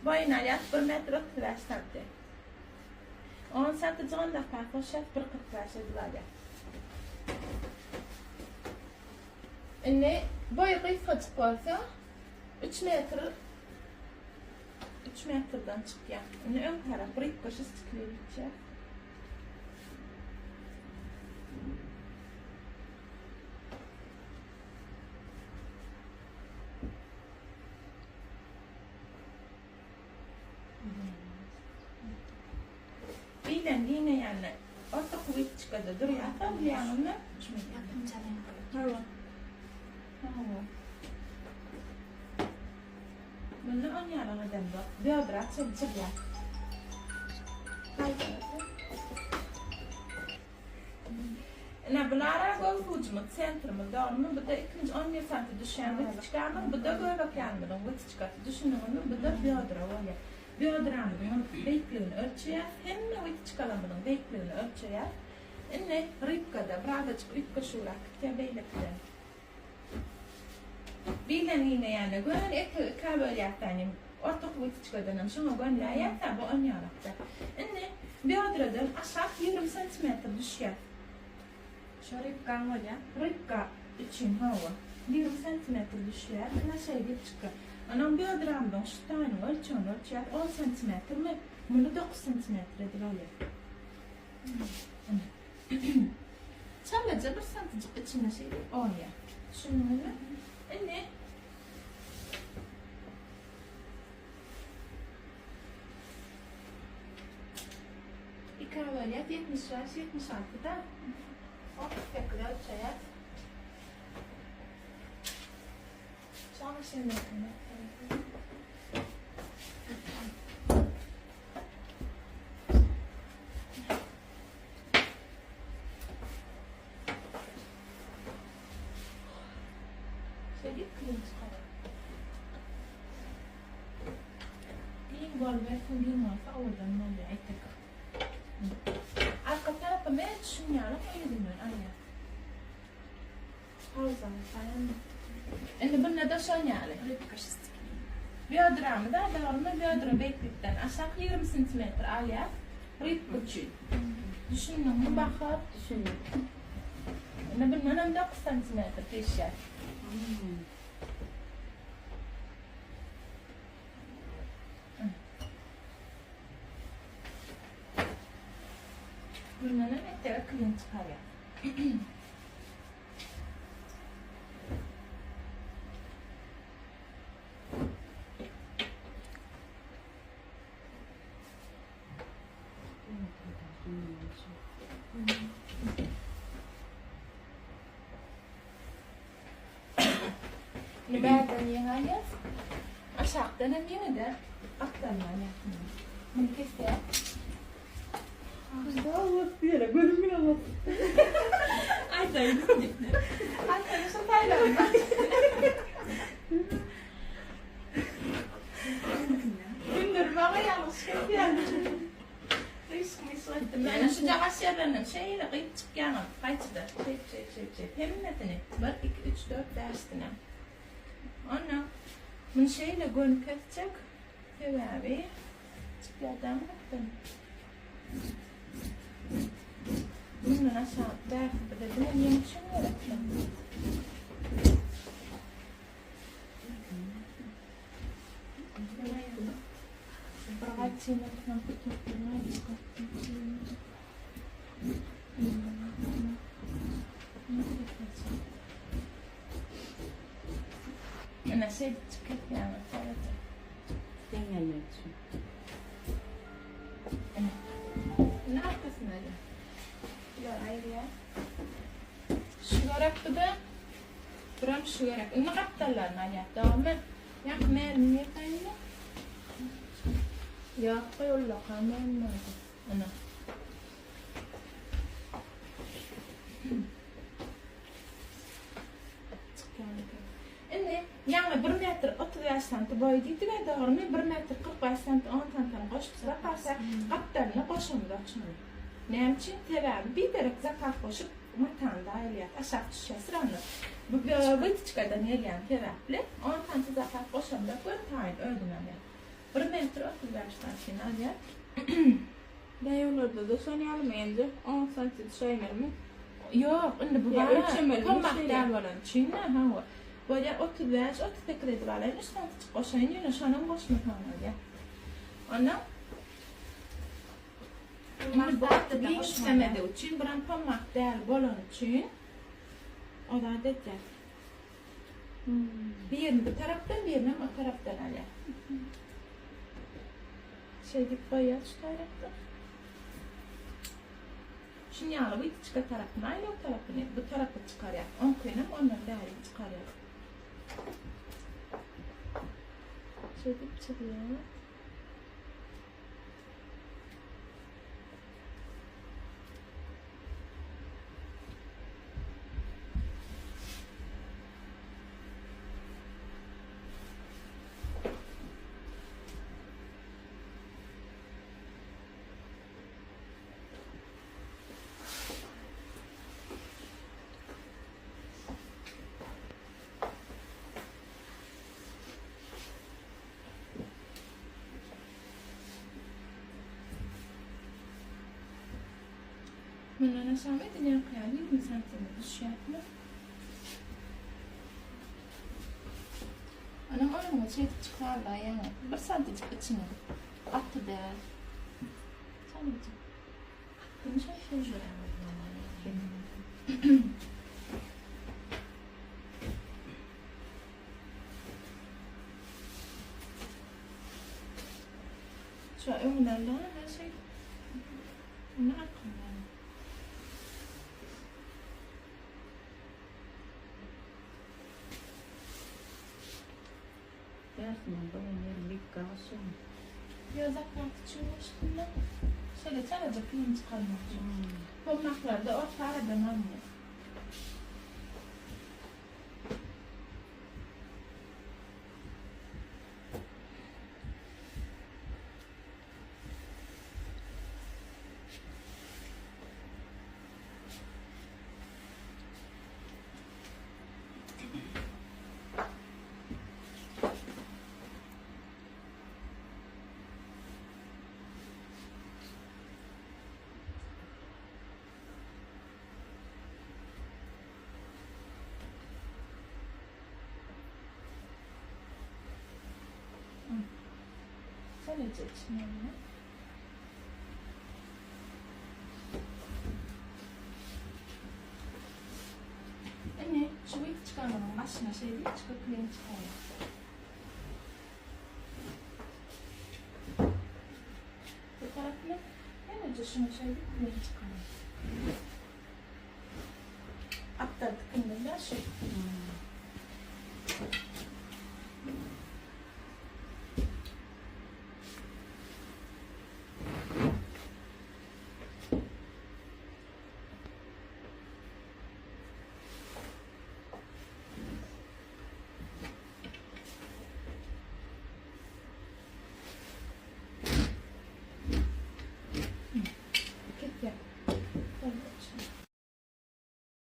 boyun alyat 1 metr 35 santim. 10 santim da farkoşat 1.45 ediladi. Indi boyu qıyfıcık bolsa 3 metrden çıkıyor. Indi ön taraf bir koşus çıkıyor. Bilen yine yani orta kuvvet çıkadı duruyor. Tam bir yanında. Tamam. Bunu on yana demde. Biodra çıkıyor. Bunlara gol hücumu centrumu doğru bu da ikinci 10 santim düşen ve çıkarma bu da gol bakyanmadan bu çıkartı düşünün onu bu da biodra var ya. Biodra'nın bekliğini ölçüyor, hem de o çıkalamanın bekliğini ölçüyor. İnne ripkada, bradacık ripka şurak, tebeylikte. Bilen yine yani, gönül eki kabuliyattan, orta kuvveti çıkadanım, şunu gönülayattan bu ön yarakta. İnne Biodra'dan aşağı 20 cm düşüyor. Şu ripka var ya? Ripka için hava. 20 cm düşüyor, ne şey bir çıkıyor. Anam Biodra'mdan şu tane ölçüyor, 10 cm mi? Bunu 9 cm edir oluyor. Sadece bir santimcik içine şey oluyor. Şunun ne? İkavaliyat 75-76'da o tüfekli ölçüyor. Sonra şimdi gol ve kungin varsa oradan ne oluyor? Arka tarafa ben düşünüyorum o yüzden anne. Pauza falan. Şimdi bununla da son yani. Biyodramı da devamlı biyodra beklikten aşağı 20 cm ayak rip uçuyor. Düşünün bu bakar. Düşünün. Şimdi bundan 9 cm peşer. Bundan ne kılın çıkarıyor. Ini badan yang ayah, asalkan ini ada aktarnya. Mungkin ya. Allah dia lah, gue Allah. Ada ini. Ada yang sampai lah. Bener banget ya sekalian. Yani sıcak Asya'nın şeyle kıyıcık yana, kayıcıda. Hemmetini, 1, 2, 3, 4 dersine. Ona, bunun şeyle gönlük edecek. Tevabi, çıklardan baktım. Bunun aşağı dersi de bunun yeni bir şey mi öğreteceğim? Bırakayım, ben أنا شيء تكفي أنا ثلاثة. Dengeler. Ne arkasına ya? Yok ayrı ya. Şu yarak da buram şu yarak. Ne kaptalar ne ya? Tamam. Yak mermi yapayım. Yak koyuyor kamen ne? Ana. Yani 1 metr 35 santim boyuydu ve doğru 1 metr 45 santim 10 santim koşup sıra karşı kaptanına koşumda açmalı. Ne için? Tevabi bir derek zakat koşup matanda ailiyat aşağı düşüyor sıranı. Bu çıkadan yerleyen tevabli 10 santim zakat koşumda bir tayin öldüğüne. 1 metr 35 santimetre. Dayolarda da so'nyalım endi 10 santim düşeymelmi? Yok, indi bu Ya, var. ölçemeli bir Tomak şey. der bolan Çin'e ha. Böyle 35, 38 kredi var. Üstten koşayın yine şanın koşmak hangi. Ana Bunlar baktı bir istemedi için, bir tomak der bolan için. O da dedi. Birini bu taraftan, birini o taraftan öyle. Şeydik bayağı çıkarttı. Şimdi yalı bir çıkar tarafına, ayrı o tarafını, bu tarafı çıkarıyor. 10 kıyınım, onları değerli çıkarıyor. Şeydik çıkıyor. Bundan aşağı ve dünya kıyar 20 santimetre düşüyorlar. Anam onun için çıkarlar yani. 1 santimcik içine attı der. Santimcik. Bunu şey şu önlerle her şey. Bunu aklımda. Dersin ben yerim bir kalsın. Yazaklar küçülmüştüm de. Şöyle sadece film çıkarmak için. Tomaklarda o tarafa dönemli. Sadece içine mi? Anne, şu ilk çıkarmanın başına şey değil, çıkıp krem çıkarıyor. Bu tarafına en önce şunu şey değil, krem çıkarıyor. Hatta tıkındığında şey.